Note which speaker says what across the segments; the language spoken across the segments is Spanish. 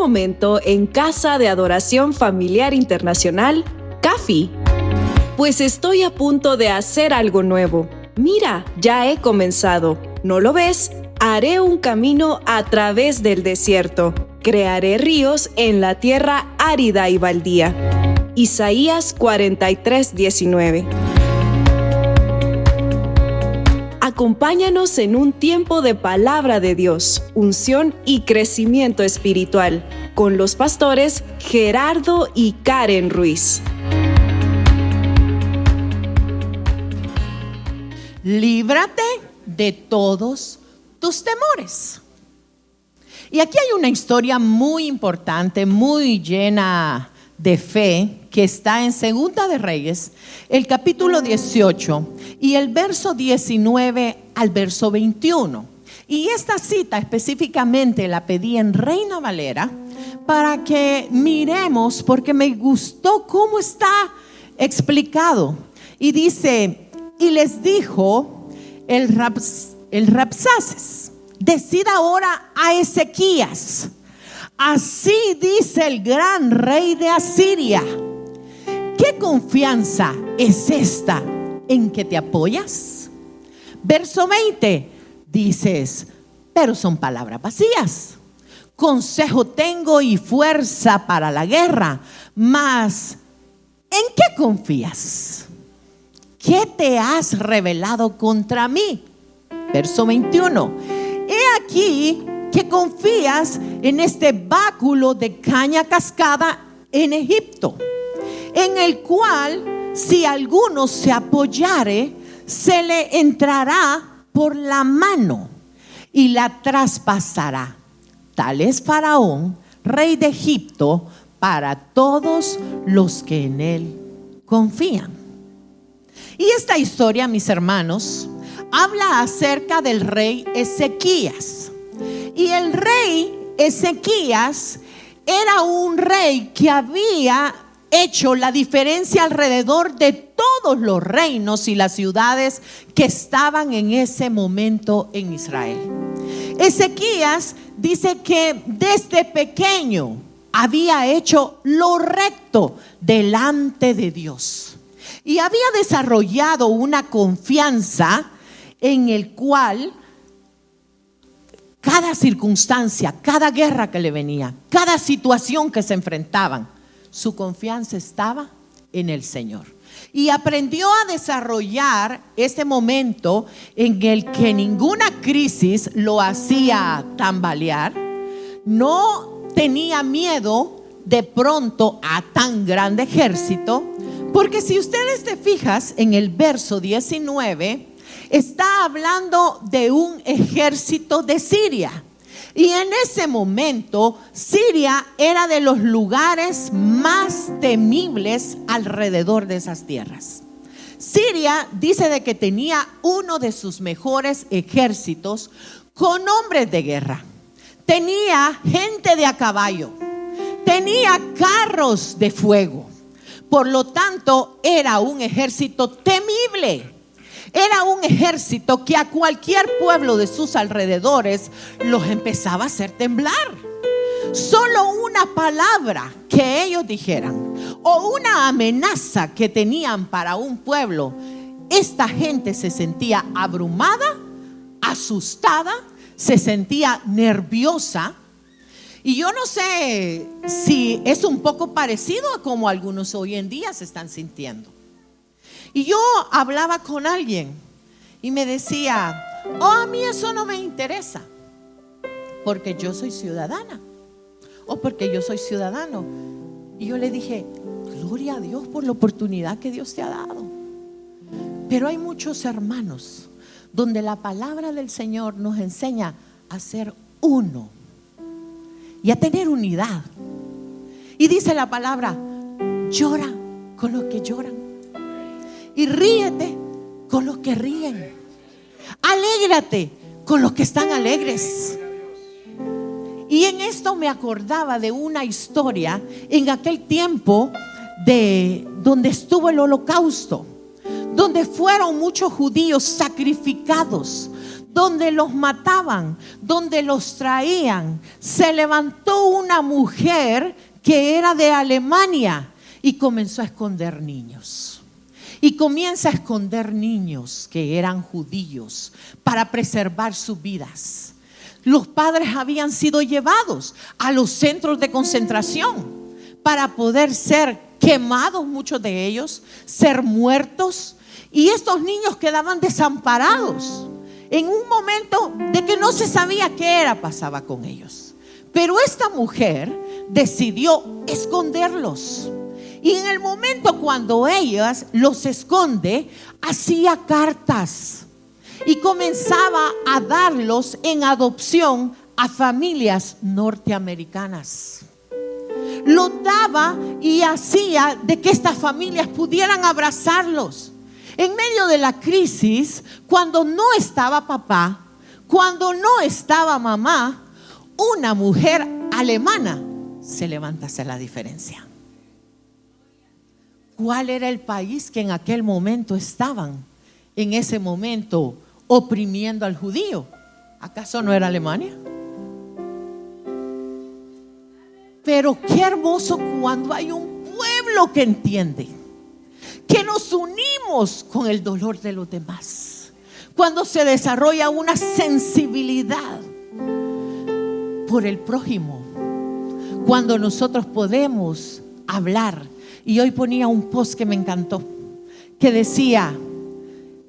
Speaker 1: momento en Casa de Adoración Familiar Internacional, CAFI. Pues estoy a punto de hacer algo nuevo. Mira, ya he comenzado. ¿No lo ves? Haré un camino a través del desierto. Crearé ríos en la tierra árida y baldía. Isaías 43:19. Acompáñanos en un tiempo de palabra de Dios, unción y crecimiento espiritual, con los pastores Gerardo y Karen Ruiz.
Speaker 2: Líbrate de todos tus temores. Y aquí hay una historia muy importante, muy llena de fe, que está en Segunda de Reyes, el capítulo 18 y el verso 19 al verso 21. Y esta cita específicamente la pedí en Reina Valera para que miremos, porque me gustó cómo está explicado. Y dice: y les dijo el Rabsaces: decid ahora a Ezequías, así dice el gran rey de Asiria, ¿qué confianza es esta en que te apoyas? Verso 20, dices: pero son palabras vacías. Consejo tengo y fuerza para la guerra, mas ¿en qué confías? ¿Qué te has revelado contra mí? Verso 21, he aquí que confías en este báculo de caña cascada en Egipto, en el cual si alguno se apoyare, se le entrará por la mano y la traspasará. Tal es Faraón, rey de Egipto, para todos los que en él confían. Y esta historia, mis hermanos, habla acerca del rey Ezequías. Y el rey Ezequías era un rey que había hecho la diferencia alrededor de todos los reinos y las ciudades que estaban en ese momento en Israel. Ezequías dice que desde pequeño había hecho lo recto delante de Dios y había desarrollado una confianza en el cual cada circunstancia, cada guerra que le venía, cada situación que se enfrentaban, su confianza estaba en el Señor. Y aprendió a desarrollar ese momento en el que ninguna crisis lo hacía tambalear. No tenía miedo de pronto a tan grande ejército, porque si ustedes te fijas en el verso 19, está hablando de un ejército de Siria. Y en ese momento Siria era de los lugares más temibles alrededor de esas tierras. Siria dice de que tenía uno de sus mejores ejércitos con hombres de guerra. Tenía gente de a caballo, tenía carros de fuego. Por lo tanto, era un ejército temible. Era un ejército que a cualquier pueblo de sus alrededores los empezaba a hacer temblar. Solo una palabra que ellos dijeran o una amenaza que tenían para un pueblo, esta gente se sentía abrumada, asustada, se sentía nerviosa. Y yo no sé si es un poco parecido a como algunos hoy en día se están sintiendo. Y yo hablaba con alguien y me decía: a mí eso no me interesa, porque yo soy ciudadana o porque yo soy ciudadano. Y yo le dije: gloria a Dios por la oportunidad que Dios te ha dado. Pero hay muchos hermanos donde la palabra del Señor nos enseña a ser uno y a tener unidad. Y dice la palabra: llora con los que lloran y ríete con los que ríen. Alégrate con los que están alegres. Y en esto me acordaba de una historia en aquel tiempo de donde estuvo el holocausto, donde fueron muchos judíos sacrificados, donde los mataban, donde los traían, se levantó una mujer que era de Alemania y comenzó a esconder niños. Y comienza a esconder niños que eran judíos para preservar sus vidas. Los padres habían sido llevados a los centros de concentración para poder ser quemados, muchos de ellos, ser muertos. Y estos niños quedaban desamparados en un momento de que no se sabía qué pasaba con ellos. Pero esta mujer decidió esconderlos. Y en el momento cuando ella los esconde, hacía cartas y comenzaba a darlos en adopción a familias norteamericanas. Lo daba y hacía de que estas familias pudieran abrazarlos. En medio de la crisis, cuando no estaba papá, cuando no estaba mamá, una mujer alemana se levanta a hacer la diferencia. ¿Cuál era el país que en aquel momento estaban, en ese momento, oprimiendo al judío? ¿Acaso no era Alemania? Pero qué hermoso cuando hay un pueblo que entiende, que nos unimos con el dolor de los demás, cuando se desarrolla una sensibilidad por el prójimo, cuando nosotros podemos hablar. Y hoy ponía un post que me encantó, que decía: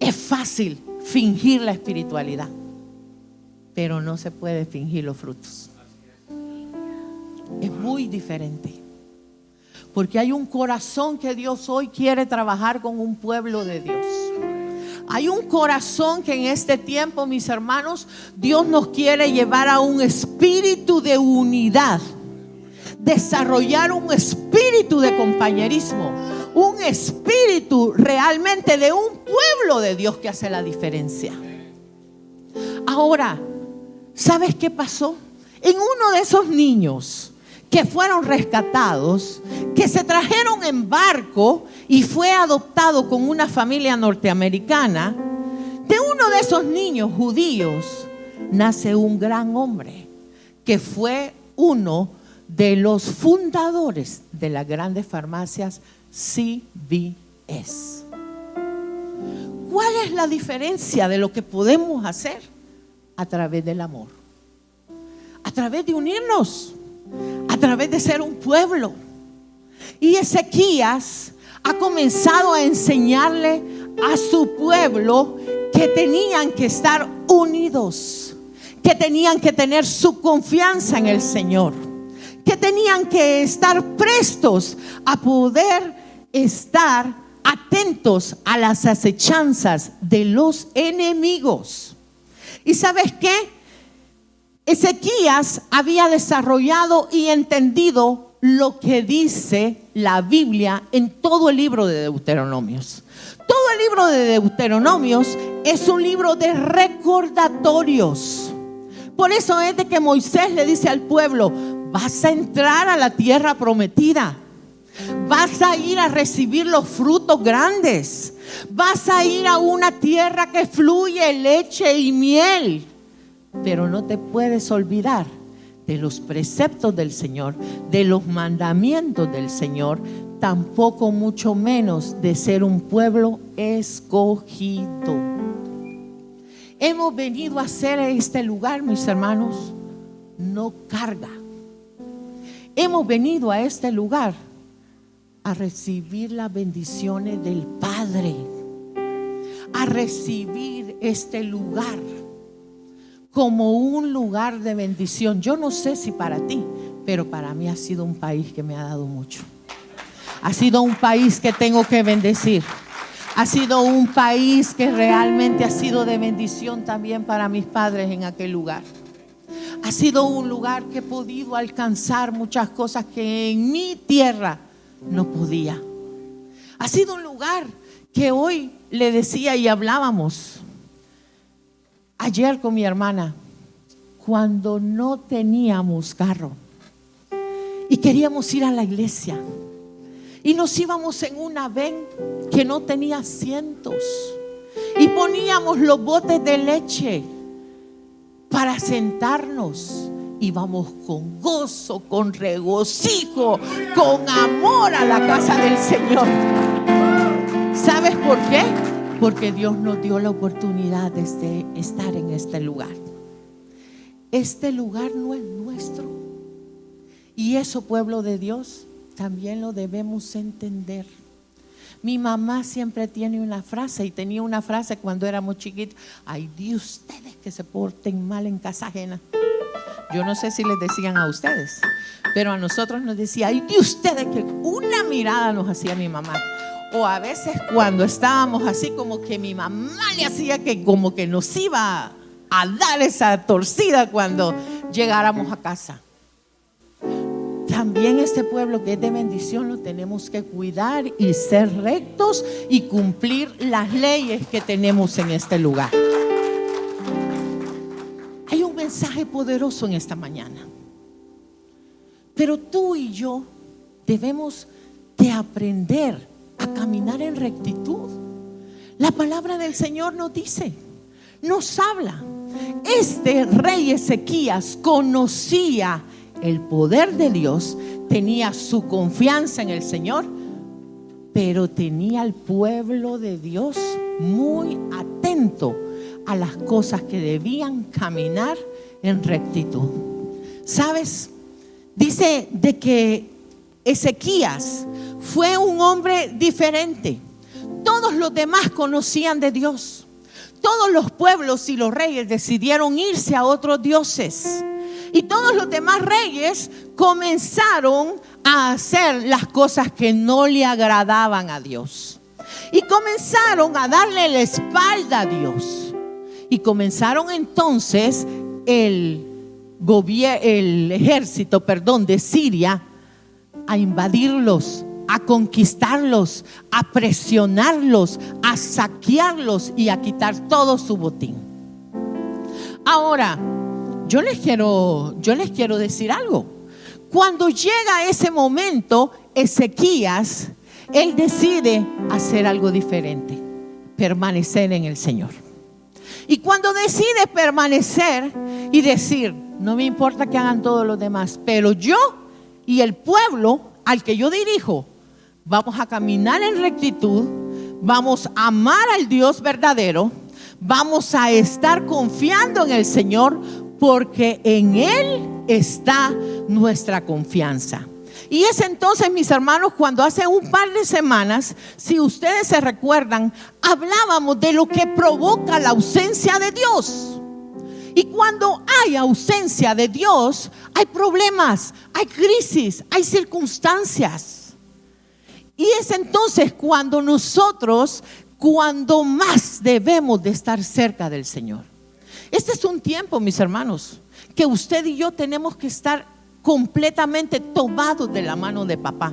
Speaker 2: es fácil fingir la espiritualidad, pero no se puede fingir los frutos. Es muy diferente, porque hay un corazón que Dios hoy quiere trabajar con un pueblo de Dios. Hay un corazón que en este tiempo, mis hermanos, Dios nos quiere llevar a un espíritu de unidad, desarrollar un espíritu de compañerismo, un espíritu realmente de un pueblo de Dios que hace la diferencia. Ahora, ¿sabes qué pasó? En uno de esos niños que fueron rescatados, que se trajeron en barco y fue adoptado con una familia norteamericana, de uno de esos niños judíos nace un gran hombre que fue uno de los fundadores de las grandes farmacias CVS. ¿Cuál es la diferencia de lo que podemos hacer? A través del amor, a través de unirnos, a través de ser un pueblo. Y Ezequías ha comenzado a enseñarle a su pueblo que tenían que estar unidos, que tenían que tener su confianza en el Señor, que tenían que estar prestos a poder estar atentos a las acechanzas de los enemigos. ¿Y sabes qué? Ezequías había desarrollado y entendido lo que dice la Biblia en todo el libro de Deuteronomios. Todo el libro de Deuteronomios es un libro de recordatorios. Por eso es de que Moisés le dice al pueblo: vas a entrar a la tierra prometida, vas a ir a recibir los frutos grandes, vas a ir a una tierra que fluye leche y miel. Pero no te puedes olvidar de los preceptos del Señor, de los mandamientos del Señor, tampoco mucho menos de ser un pueblo escogido. Hemos venido a hacer este lugar, mis hermanos, no carga. Hemos venido a este lugar a recibir las bendiciones del Padre, a recibir este lugar como un lugar de bendición. Yo no sé si para ti, pero para mí ha sido un país que me ha dado mucho. Ha sido un país que tengo que bendecir. Ha sido un país que realmente ha sido de bendición también para mis padres en aquel lugar. Ha sido un lugar que he podido alcanzar muchas cosas que en mi tierra no podía. Ha sido un lugar que hoy le decía y hablábamos ayer con mi hermana, cuando no teníamos carro y queríamos ir a la iglesia y nos íbamos en una van que no tenía asientos y poníamos los botes de leche para sentarnos. Y vamos con gozo, con regocijo, con amor a la casa del Señor. ¿Sabes por qué? Porque Dios nos dio la oportunidad de estar en este lugar. Este lugar no es nuestro. Y eso, pueblo de Dios, también lo debemos entender. Mi mamá siempre tiene una frase, y tenía una frase cuando éramos chiquitos: ay, de ustedes que se porten mal en casa ajena. Yo no sé si les decían a ustedes, pero a nosotros nos decía: ay, de ustedes que una mirada nos hacía mi mamá. O a veces cuando estábamos así, como que mi mamá le hacía que como que nos iba a dar esa torcida cuando llegáramos a casa. También este pueblo que es de bendición lo tenemos que cuidar y ser rectos y cumplir las leyes que tenemos en este lugar. Hay un mensaje poderoso en esta mañana, pero tú y yo debemos de aprender a caminar en rectitud. La palabra del Señor nos dice, nos habla. Este rey Ezequías conocía el poder de Dios, tenía su confianza en el Señor, pero tenía al pueblo de Dios muy atento a las cosas que debían caminar en rectitud. ¿Sabes? Dice de que Ezequías fue un hombre diferente. Todos los demás conocían de Dios. Todos los pueblos y los reyes decidieron irse a otros dioses. Y todos los demás reyes comenzaron a hacer las cosas que no le agradaban a Dios. Y comenzaron a darle la espalda a Dios. Y comenzaron entonces el ejército de Siria a invadirlos, a conquistarlos, a presionarlos, a saquearlos y a quitar todo su botín. Ahora, yo les quiero decir algo. Cuando llega ese momento, Ezequías, él decide hacer algo diferente: permanecer en el Señor. Y cuando decide permanecer y decir: no me importa que hagan todos los demás, pero yo y el pueblo al que yo dirijo vamos a caminar en rectitud, vamos a amar al Dios verdadero, vamos a estar confiando en el Señor, porque en Él está nuestra confianza. Y es entonces, mis hermanos, cuando hace un par de semanas, si ustedes se recuerdan, hablábamos de lo que provoca la ausencia de Dios. Y cuando hay ausencia de Dios, hay problemas, hay crisis, hay circunstancias. Y es entonces cuando más debemos de estar cerca del Señor. Este es un tiempo, mis hermanos, que usted y yo tenemos que estar completamente tomados de la mano de papá,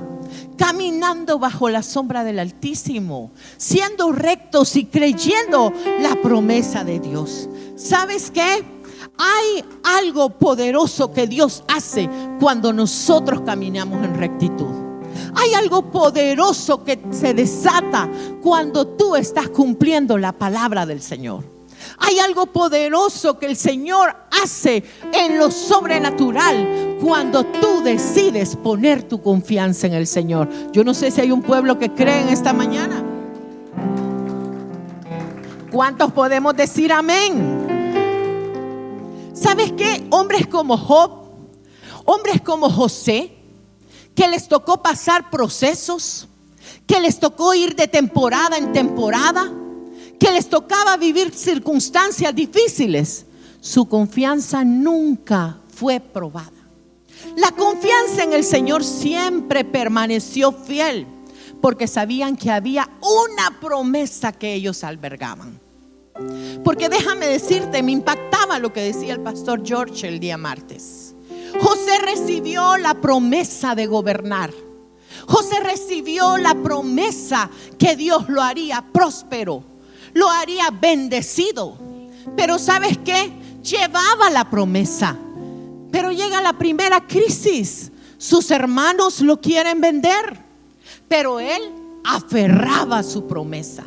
Speaker 2: caminando bajo la sombra del Altísimo, siendo rectos y creyendo la promesa de Dios. ¿Sabes qué? Hay algo poderoso que Dios hace cuando nosotros caminamos en rectitud. Hay algo poderoso que se desata cuando tú estás cumpliendo la palabra del Señor. Hay algo poderoso que el Señor hace en lo sobrenatural cuando tú decides poner tu confianza en el Señor. Yo no sé si hay un pueblo que cree en esta mañana. ¿Cuántos podemos decir amén? ¿Sabes qué? Hombres como Job, hombres como José, que les tocó pasar procesos, que les tocó ir de temporada en temporada, que les tocaba vivir circunstancias difíciles, su confianza nunca fue probada. La confianza en el Señor siempre permaneció fiel, porque sabían que había una promesa que ellos albergaban. Porque déjame decirte, me impactaba lo que decía el pastor George el día martes. José recibió la promesa de gobernar. José recibió la promesa que Dios lo haría próspero, lo haría bendecido. Pero ¿sabes qué? Llevaba la promesa, pero llega la primera crisis. Sus hermanos lo quieren vender, pero él aferraba a su promesa.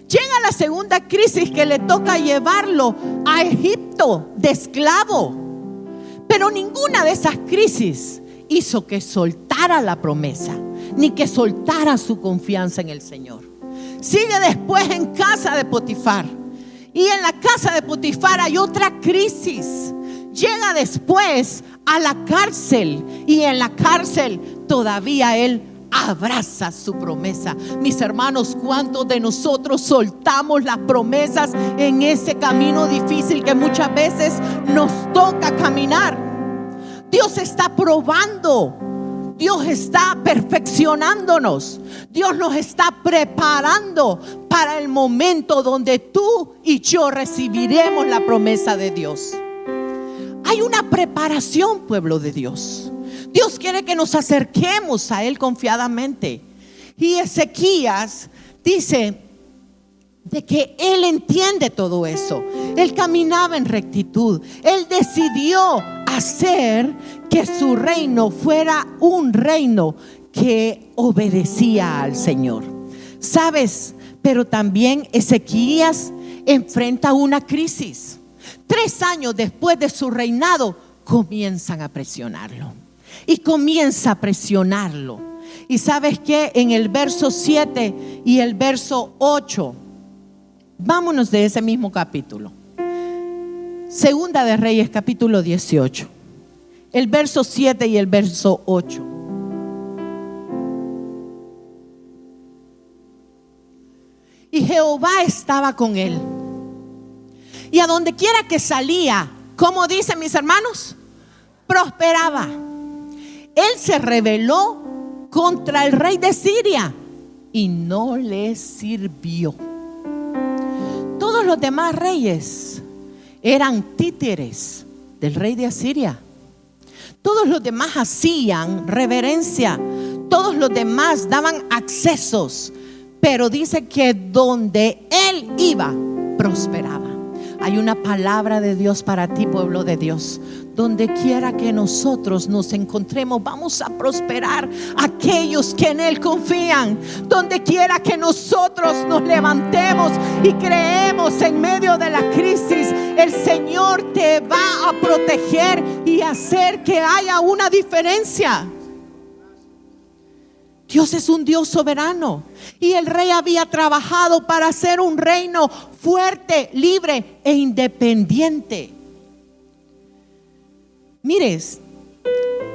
Speaker 2: Llega la segunda crisis que le toca llevarlo a Egipto de esclavo. Pero ninguna de esas crisis hizo que soltara la promesa, ni que soltara su confianza en el Señor. Sigue después en casa de Potifar. Y en la casa de Potifar hay otra crisis. Llega después a la cárcel. Y en la cárcel todavía él abraza su promesa. Mis hermanos, ¿cuántos de nosotros soltamos las promesas en ese camino difícil que muchas veces nos toca caminar? Dios está probando, Dios está perfeccionándonos, Dios nos está preparando para el momento donde tú y yo recibiremos la promesa de Dios. Hay una preparación, pueblo de Dios. Dios quiere que nos acerquemos a Él confiadamente. Y Ezequías dice de que él entiende todo eso. Él caminaba en rectitud. Él decidió hacer que su reino fuera un reino que obedecía al Señor. ¿Sabes? Pero también Ezequías enfrenta una crisis. 3 años después de su reinado comienzan a presionarlo. Y comienza a presionarlo. Y ¿sabes qué? En el verso 7 y el verso 8, vámonos de ese mismo capítulo. Segunda de Reyes, capítulo 18. El verso 7 y el verso 8. Y Jehová estaba con él. Y a donde quiera que salía, ¿cómo dicen mis hermanos? Prosperaba. Él se rebeló contra el rey de Siria y no le sirvió. Todos los demás reyes eran títeres del rey de Asiria. Todos los demás hacían reverencia. Todos los demás daban accesos. Pero dice que donde él iba, prosperaba. Hay una palabra de Dios para ti, pueblo de Dios. Donde quiera que nosotros nos encontremos, vamos a prosperar aquellos que en Él confían. Donde quiera que nosotros nos levantemos y creemos en medio de la crisis, el Señor te va a proteger y hacer que haya una diferencia. Dios es un Dios soberano. Y el rey había trabajado para hacer un reino fuerte, libre e independiente. Mires,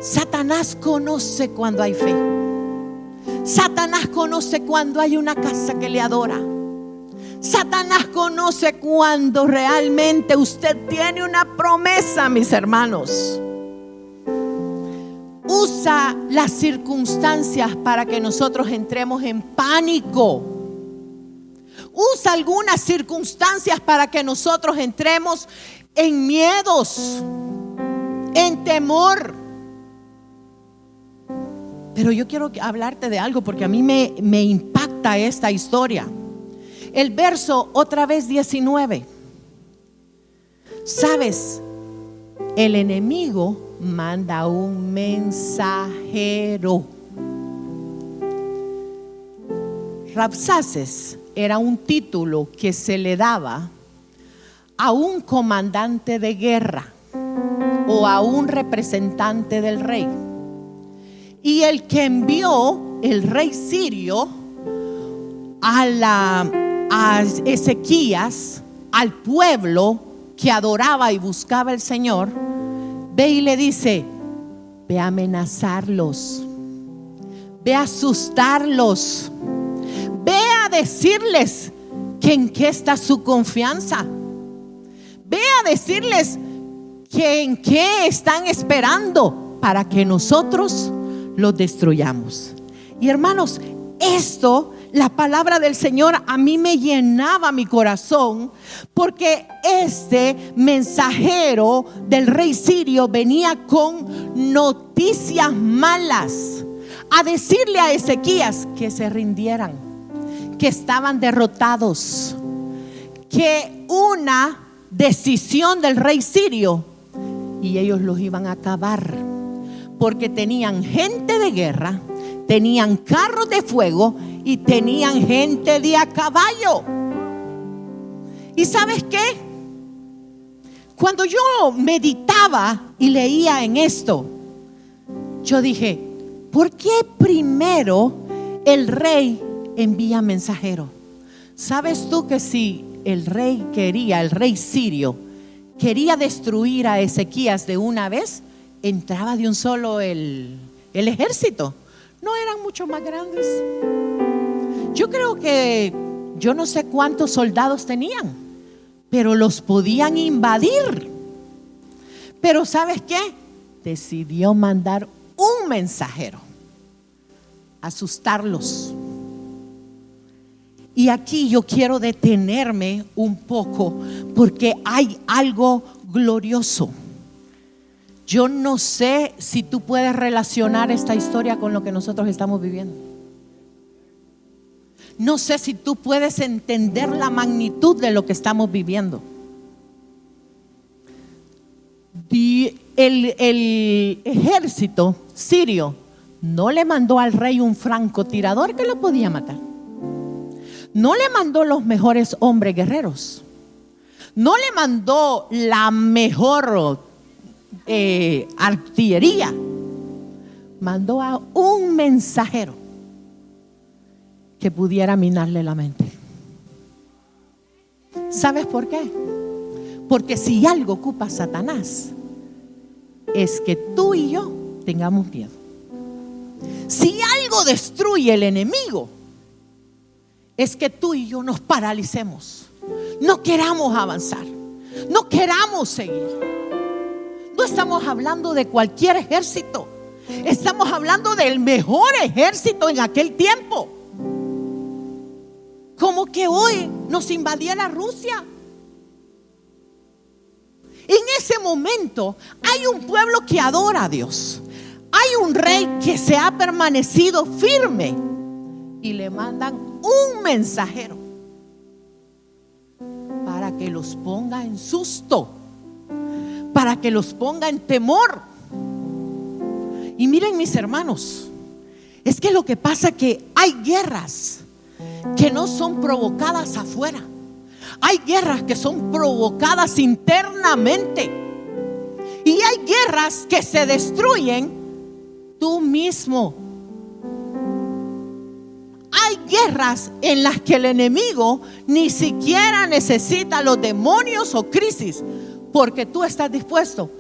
Speaker 2: Satanás conoce cuando hay fe. Satanás conoce cuando hay una casa que le adora. Satanás conoce cuando realmente usted tiene una promesa, mis hermanos. Usa las circunstancias para que nosotros entremos en pánico. Usa algunas circunstancias para que nosotros entremos en miedos, en temor. Pero yo quiero hablarte de algo porque a mí me impacta esta historia. El verso otra vez 19. ¿Sabes? El enemigo manda un mensajero. Rabsaces era un título que se le daba a un comandante de guerra o a un representante del rey. Y el que envió el rey sirio a Ezequías, al pueblo que adoraba y buscaba al Señor, ve y le dice: ve a amenazarlos, ve a asustarlos, ve a decirles que en qué está su confianza, ve a decirles que en qué están esperando para que nosotros los destruyamos. Y hermanos, esto, la palabra del Señor a mí me llenaba mi corazón, porque este mensajero del rey sirio venía con noticias malas, a decirle a Ezequías que se rindieran, que estaban derrotados, que una decisión del rey sirio y ellos los iban a acabar, porque tenían gente de guerra, tenían carros de fuego y tenían gente de a caballo. ¿Y sabes qué? Cuando yo meditaba y leía en esto, yo dije, ¿por qué primero el rey envía mensajero? ¿Sabes tú que si el rey sirio, quería destruir a Ezequías de una vez, entraba de un solo el ejército? No eran mucho más grandes. Yo creo que, yo no sé cuántos soldados tenían, pero los podían invadir. Pero ¿sabes qué? Decidió mandar un mensajero, asustarlos. Y aquí yo quiero detenerme un poco porque hay algo glorioso. Yo no sé si tú puedes relacionar esta historia con lo que nosotros estamos viviendo. No sé si tú puedes entender la magnitud de lo que estamos viviendo. El ejército sirio no le mandó al rey un francotirador que lo podía matar. No le mandó los mejores hombres guerreros. No le mandó la mejor artillería. Mandó a un mensajero que pudiera minarle la mente. ¿Sabes por qué? Porque si algo ocupa Satanás, es que tú y yo tengamos miedo. Si algo destruye el enemigo, es que tú y yo nos paralicemos, no queramos avanzar, no queramos seguir. No estamos hablando de cualquier ejército, estamos hablando del mejor ejército en aquel tiempo. Como que hoy nos invadiera Rusia. En ese momento hay un pueblo que adora a Dios. Hay un rey que se ha permanecido firme y le mandan un mensajero para que los ponga en susto, para que los ponga en temor. Y miren, mis hermanos, es que lo que pasa es que hay guerras que no son provocadas afuera. Hay guerras que son provocadas internamente. Y hay guerras que se destruyen tú mismo. Hay guerras en las que el enemigo ni siquiera necesita los demonios o crisis, porque tú estás dispuesto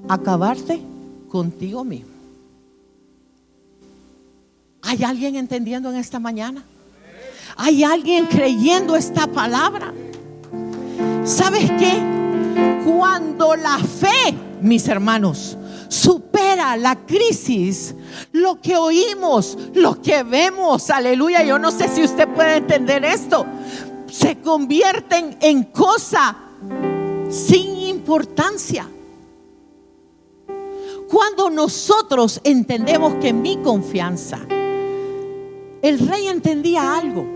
Speaker 2: a acabarte contigo mismo. ¿Hay alguien entendiendo en esta mañana? ¿Hay alguien creyendo esta palabra? ¿Sabes qué? Cuando la fe, mis hermanos, supera la crisis, lo que oímos, lo que vemos, aleluya, yo no sé si usted puede entender esto, se convierten en cosa sin importancia. Cuando nosotros entendemos que mi confianza, el rey entendía algo.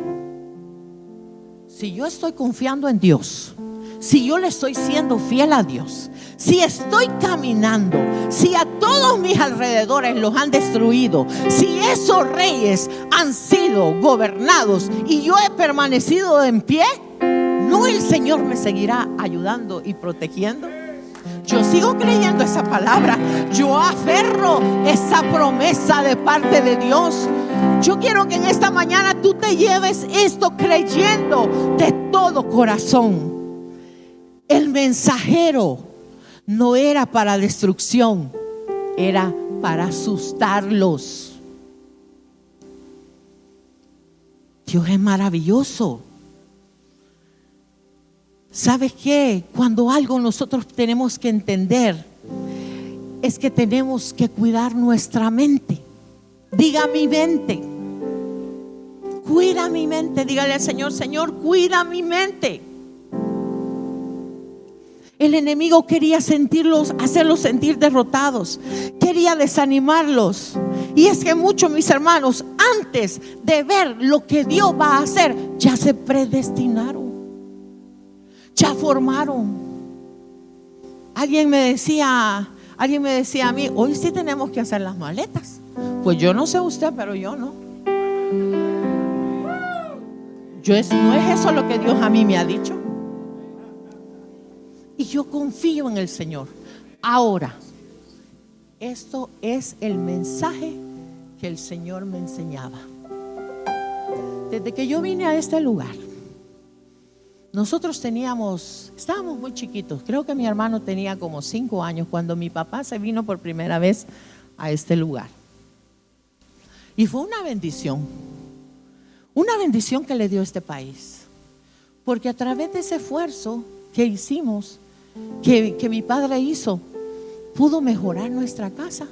Speaker 2: Si yo estoy confiando en Dios, si yo le estoy siendo fiel a Dios, si estoy caminando, si a todos mis alrededores los han destruido, si esos reyes han sido gobernados y yo he permanecido en pie, ¿no el Señor me seguirá ayudando y protegiendo? Yo sigo creyendo esa palabra. Yo aferro esa promesa de parte de Dios. Yo quiero que en esta mañana tú te lleves esto creyendo de todo corazón. El mensajero no era para destrucción, era para asustarlos. Dios es maravilloso. ¿Sabes qué? Cuando algo nosotros tenemos que entender es que tenemos que cuidar nuestra mente. Diga mi mente. Cuida mi mente. Dígale al Señor, Señor, cuida mi mente. El enemigo quería hacerlos sentir derrotados. Quería desanimarlos. Y es que muchos, mis hermanos, antes de ver lo que Dios va a hacer, ya se predestinaron. Ya formaron. Alguien me decía a mí, hoy sí tenemos que hacer las maletas. Pues yo no sé usted, pero yo no. No es eso lo que Dios a mí me ha dicho. y yo confío en el Señor. Ahora, esto es el mensaje que el Señor me enseñaba. Desde que yo vine a este lugar, nosotros estábamos muy chiquitos. Creo que mi hermano tenía como 5 años cuando mi papá se vino por primera vez a este lugar. Y fue una bendición que le dio este país. Porque a través de ese esfuerzo que hicimos, que mi padre hizo, pudo mejorar nuestra casa,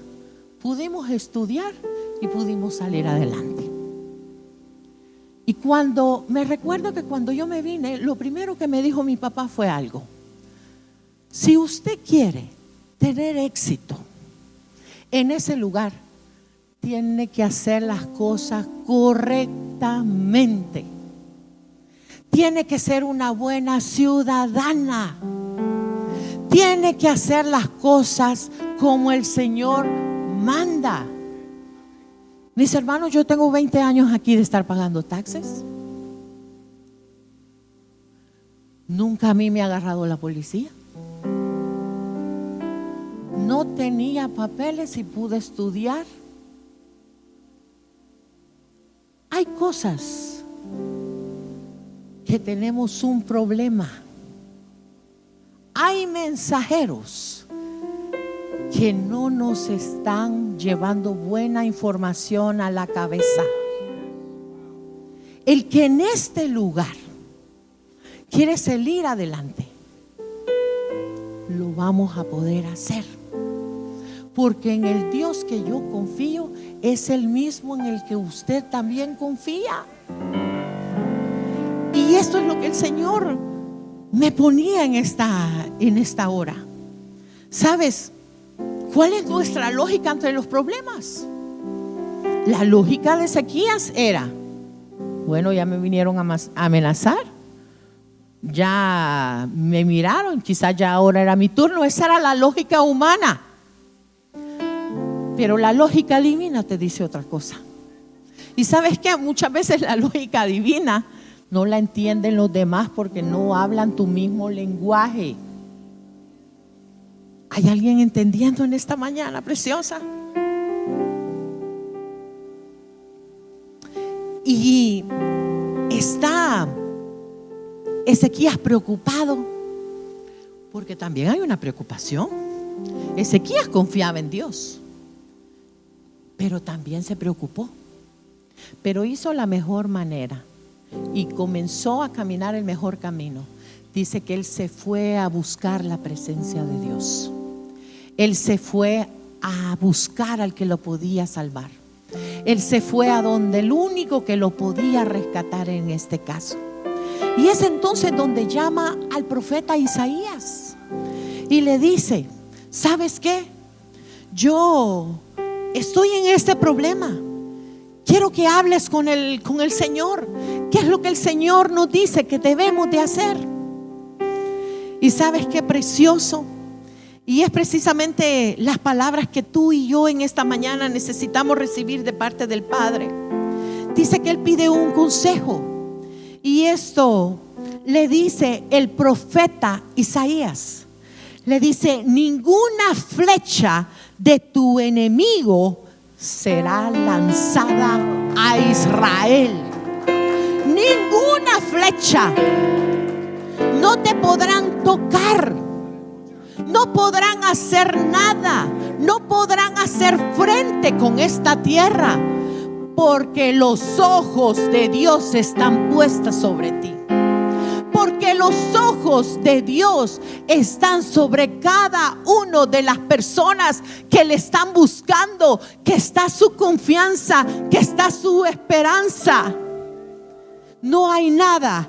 Speaker 2: pudimos estudiar y pudimos salir adelante. Y me recuerdo que cuando yo me vine, lo primero que me dijo mi papá fue algo: si usted quiere tener éxito en ese lugar, tiene que hacer las cosas correctamente. Tiene que ser una buena ciudadana. Tiene que hacer las cosas como el Señor manda. Mis hermanos, yo tengo 20 años aquí de estar pagando taxes. Nunca a mí me ha agarrado la policía. No tenía papeles y pude estudiar. Hay cosas que tenemos un problema. Hay mensajeros que no nos están llevando buena información a la cabeza. El que en este lugar quiere salir adelante, lo vamos a poder hacer. Porque en el Dios que yo confío es el mismo en el que usted también confía. Y esto es lo que el Señor me ponía en esta hora. ¿Sabes cuál es nuestra lógica ante los problemas? La lógica de Ezequías era: bueno, ya me vinieron a amenazar, ya me miraron, quizás ya ahora era mi turno. Esa era la lógica humana. Pero la lógica divina te dice otra cosa. Y ¿sabes qué? Muchas veces la lógica divina no la entienden los demás porque no hablan tu mismo lenguaje. ¿Hay alguien entendiendo en esta mañana preciosa? Y está Ezequías preocupado, porque también hay una preocupación. Ezequías confiaba en Dios, pero también se preocupó. Pero hizo la mejor manera y comenzó a caminar el mejor camino. Dice que él se fue a buscar la presencia de Dios. Él se fue a buscar al que lo podía salvar. Él se fue a donde el único que lo podía rescatar en este caso. Y es entonces donde llama al profeta Isaías y le dice: ¿sabes qué? Yo estoy en este problema. Quiero que hables con el Señor. ¿Qué es lo que el Señor nos dice que debemos de hacer? Y ¿sabes qué precioso? Y es precisamente las palabras que tú y yo en esta mañana necesitamos recibir de parte del Padre. Dice que Él pide un consejo. Y esto le dice el profeta Isaías. Le dice: ninguna flecha de tu enemigo será lanzada a Israel. Ninguna flecha. No te podrán tocar. No podrán hacer nada. No podrán hacer frente con esta tierra, porque los ojos de Dios están puestos sobre ti. Porque los ojos de Dios están sobre cada uno de las personas que le están buscando, que está su confianza, que está su esperanza. No hay nada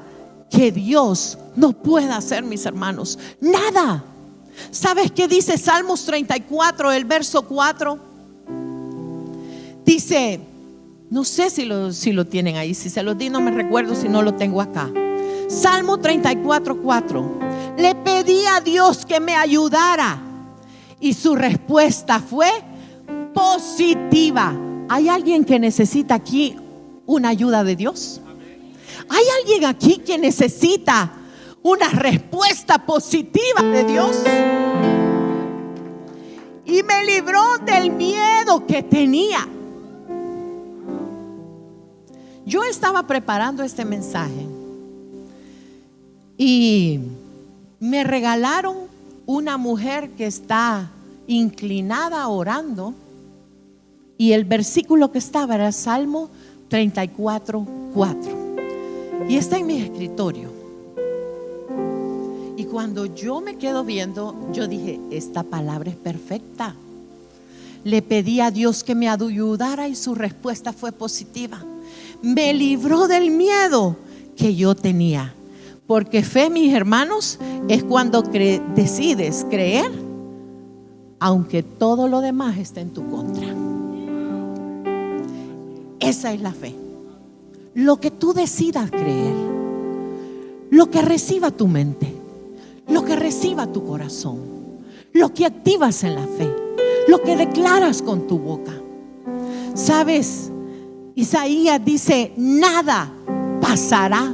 Speaker 2: que Dios no pueda hacer, mis hermanos. Nada. ¿Sabes qué dice Salmos 34, el verso 4? Dice, no sé si lo tienen ahí. Si se lo di, no me recuerdo, si no lo tengo acá. Salmo 34, 4. Le pedí a Dios que me ayudara y su respuesta fue positiva. ¿Hay alguien que necesita aquí una ayuda de Dios? ¿Hay alguien aquí que necesita una respuesta positiva de Dios. Y me libró del miedo que tenía. Yo estaba preparando este mensaje y me regalaron una mujer que está inclinada orando, y el versículo que estaba era Salmo 34:4, y está en mi escritorio. Y cuando yo me quedo viendo, yo dije, esta palabra es perfecta. Le pedí a Dios que me ayudara y su respuesta fue positiva. Me libró del miedo que yo tenía. Porque fe, mis hermanos, es cuando decides creer, aunque todo lo demás esté en tu contra. Esa es la fe. Lo que tú decidas creer, lo que reciba tu mente, lo que reciba tu corazón, lo que activas en la fe, lo que declaras con tu boca. ¿Sabes? Isaías dice, nada pasará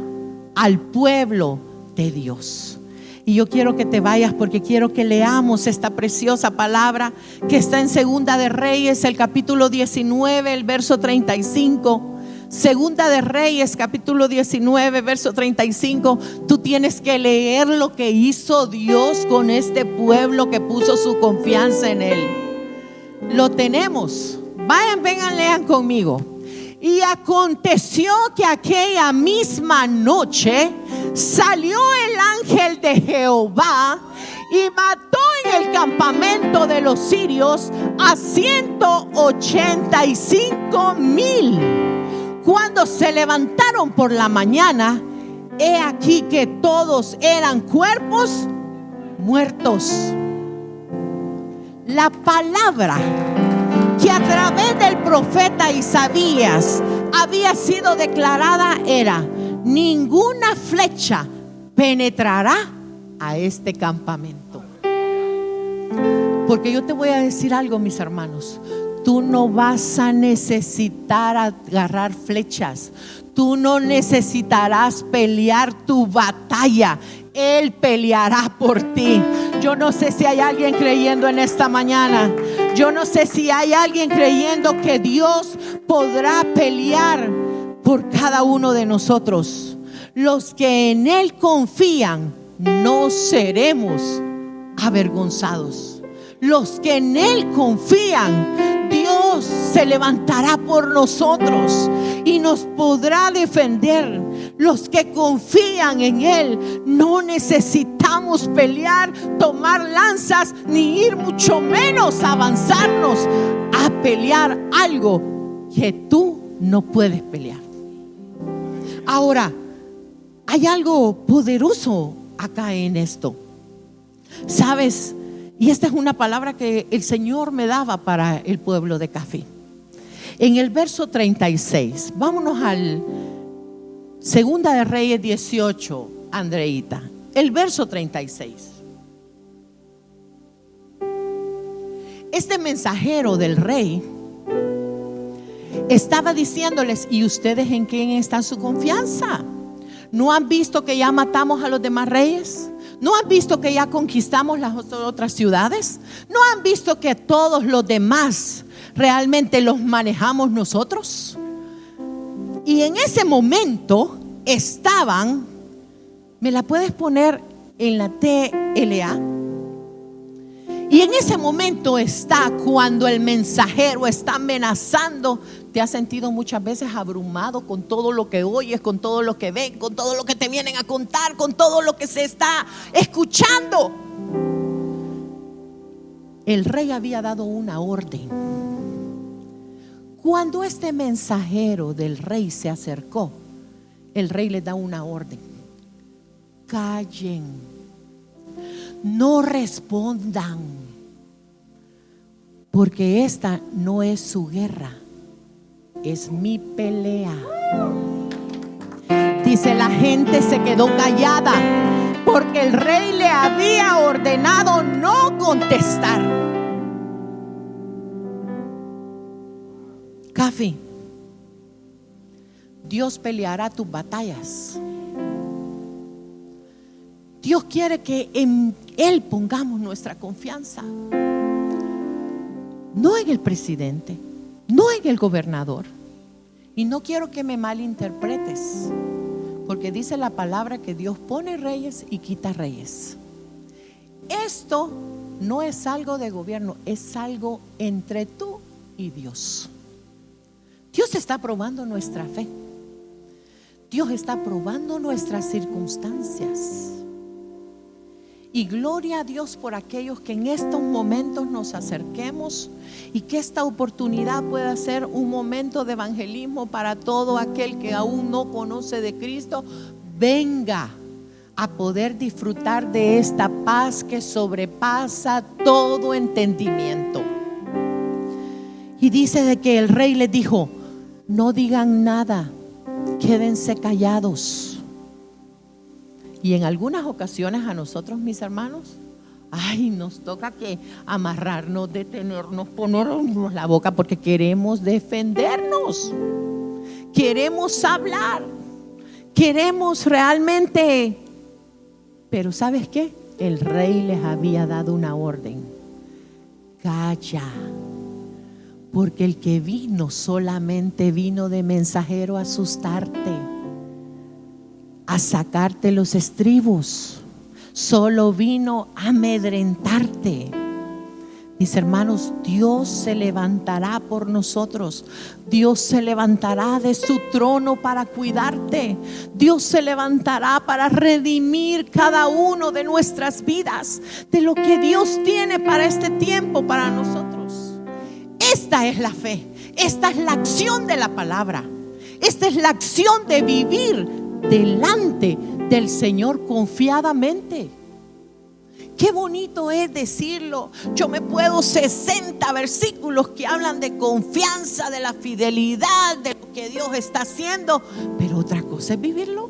Speaker 2: al pueblo de Dios. Y yo quiero que te vayas porque quiero que leamos esta preciosa palabra que está en Segunda de Reyes, el capítulo 19, el verso 35. Segunda de Reyes, capítulo 19, verso 35. Tú tienes que leer lo que hizo Dios con este pueblo que puso su confianza en Él. Lo tenemos. Vayan, vengan, lean conmigo. Y aconteció que aquella misma noche salió el ángel de Jehová y mató en el campamento de los sirios a 185,000. Cuando se levantaron por la mañana, he aquí que todos eran cuerpos muertos. La palabra que a través del profeta Isaías había sido declarada era: ninguna flecha penetrará a este campamento. Porque yo te voy a decir algo, mis hermanos, tú no vas a necesitar agarrar flechas, tú no necesitarás pelear tu batalla. Él peleará por ti. Yo no sé si hay alguien creyendo en esta mañana. Yo no sé si hay alguien creyendo que Dios podrá pelear por cada uno de nosotros. Los que en Él confían, no seremos avergonzados. Los que en Él confían, Dios se levantará por nosotros y nos podrá defender. Los que confían en Él, no necesitamos pelear, tomar lanzas, ni ir mucho menos avanzarnos a pelear algo que tú no puedes pelear. Ahora, hay algo poderoso acá en esto. ¿Sabes? Y esta es una palabra que el Señor me daba para el pueblo de Café. En el verso 36, vámonos al Segunda de Reyes 18, Andreita. El verso 36. Este mensajero del rey estaba diciéndoles: ¿y ustedes en quién está su confianza? ¿No han visto que ya matamos a los demás reyes? ¿No han visto que ya conquistamos las otras ciudades? ¿No han visto que todos los demás realmente los manejamos nosotros? Y en ese momento estaban, ¿me la puedes poner en la TLA? Y en ese momento está cuando el mensajero está amenazando. ¿Te has sentido muchas veces abrumado con todo lo que oyes, con todo lo que ven, con todo lo que te vienen a contar, con todo lo que se está escuchando? El rey había dado una orden. Cuando este mensajero del rey se acercó, el rey le da una orden: callen, no respondan, porque esta no es su guerra, es mi pelea. Dice, la gente se quedó callada porque el rey le había ordenado no contestar. Café, Dios peleará tus batallas, Dios quiere que en Él pongamos nuestra confianza. No en el presidente, no en el gobernador. Y no quiero que me malinterpretes, porque dice la palabra que Dios pone reyes y quita reyes. Esto no es algo de gobierno, es algo entre tú y Dios. Dios está probando nuestra fe. Dios está probando nuestras circunstancias. Y gloria a Dios por aquellos que en estos momentos nos acerquemos y que esta oportunidad pueda ser un momento de evangelismo para todo aquel que aún no conoce de Cristo. Venga a poder disfrutar de esta paz que sobrepasa todo entendimiento. Y dice de que el rey les dijo: no digan nada, quédense callados. Y en algunas ocasiones a nosotros, mis hermanos, nos toca que amarrarnos, detenernos, ponernos la boca, porque queremos defendernos, queremos hablar, queremos realmente. Pero ¿sabes qué? El rey les había dado una orden: calla, porque el que vino solamente vino de mensajero a asustarte, a sacarte los estribos, solo vino a amedrentarte. Mis hermanos, Dios se levantará por nosotros. Dios se levantará de su trono para cuidarte. Dios se levantará para redimir cada uno de nuestras vidas, de lo que Dios tiene para este tiempo, para nosotros. Esta es la fe, esta es la acción de la palabra, esta es la acción de vivir delante del Señor confiadamente. Qué bonito es decirlo. Yo me puedo 60 versículos que hablan de confianza, de la fidelidad, de lo que Dios está haciendo, pero otra cosa es vivirlo.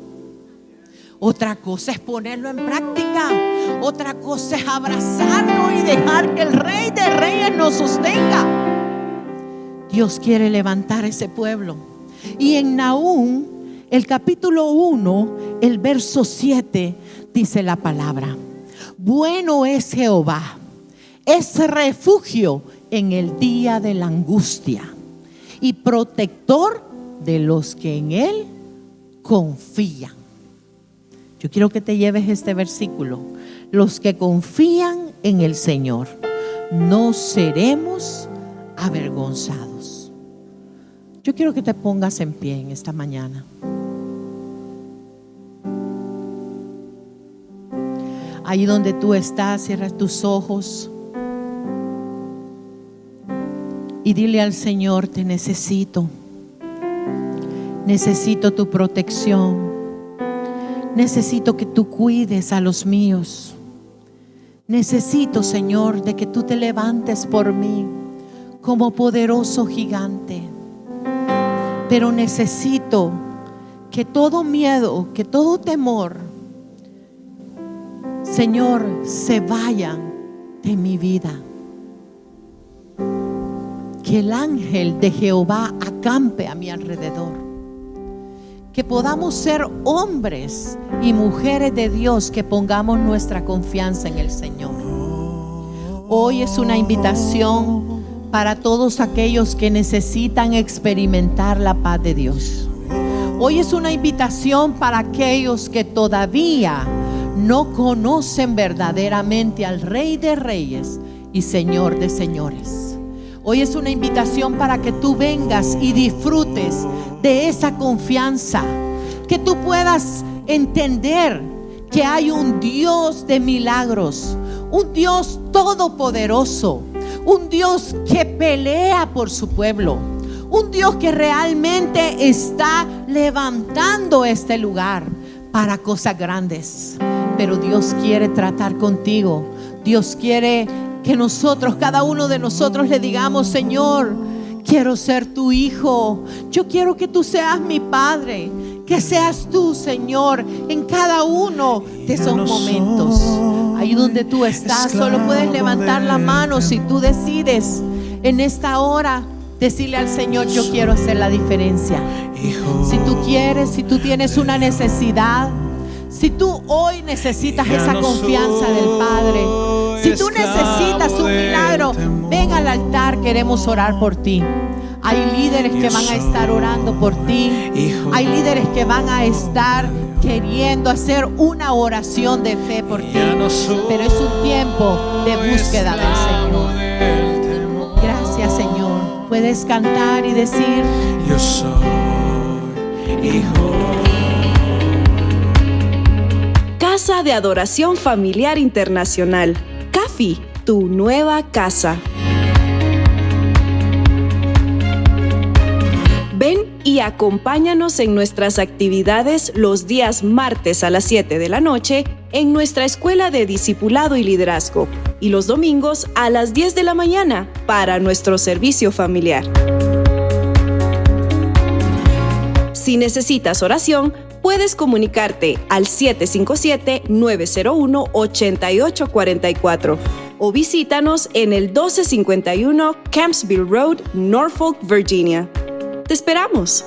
Speaker 2: Otra cosa es ponerlo en práctica. Otra cosa es abrazarlo y dejar que el Rey de Reyes nos sostenga. Dios quiere levantar ese pueblo. Y en Nahum, el capítulo 1, el verso 7, dice la palabra: bueno es Jehová, es refugio en el día de la angustia y protector de los que en Él confían. Yo quiero que te lleves este versículo: los que confían en el Señor, no seremos avergonzados. Yo quiero que te pongas en pie en esta mañana. Ahí donde tú estás, cierra tus ojos y dile al Señor: te necesito. Necesito tu protección. Necesito que tú cuides a los míos. Necesito, Señor, de que tú te levantes por mí como poderoso gigante. Pero necesito que todo miedo, que todo temor, Señor, se vayan de mi vida. Que el ángel de Jehová acampe a mi alrededor. Que podamos ser hombres y mujeres de Dios que pongamos nuestra confianza en el Señor. Hoy es una invitación para todos aquellos que necesitan experimentar la paz de Dios. Hoy es una invitación para aquellos que todavía no conocen verdaderamente al Rey de Reyes y Señor de Señores. Hoy es una invitación para que tú vengas y disfrutes de esa confianza, que tú puedas entender que hay un Dios de milagros, un Dios todopoderoso, un Dios que pelea por su pueblo, un Dios que realmente está levantando este lugar para cosas grandes. Pero Dios quiere tratar contigo. Dios quiere que nosotros, cada uno de nosotros, le digamos: Señor, quiero ser tu hijo. Yo quiero que tú seas mi padre. Que seas tú, Señor, en cada uno de esos momentos. Ahí donde tú estás, solo puedes levantar la mano si tú decides en esta hora decirle al Señor: yo quiero hacer la diferencia. Si tú quieres, si tú tienes una necesidad, Si tú hoy necesitas esa confianza del Padre, si tú necesitas un milagro, ven al altar, queremos orar por ti. Hay líderes que van a estar orando por ti. Hay líderes que van a estar queriendo hacer una oración de fe por ti. Pero es un tiempo de búsqueda del Señor. Gracias, Señor. Puedes cantar y decir:
Speaker 3: yo soy hijo.
Speaker 1: Casa de Adoración Familiar Internacional. CAFI, tu nueva casa. Ven y acompáñanos en nuestras actividades los días martes a las 7 de la noche en nuestra Escuela de Discipulado y Liderazgo y los domingos a las 10 de la mañana para nuestro servicio familiar. Si necesitas oración, puedes comunicarte al 757-901-8844 o visítanos en el 1251 Campsville Road, Norfolk, Virginia. ¡Te esperamos!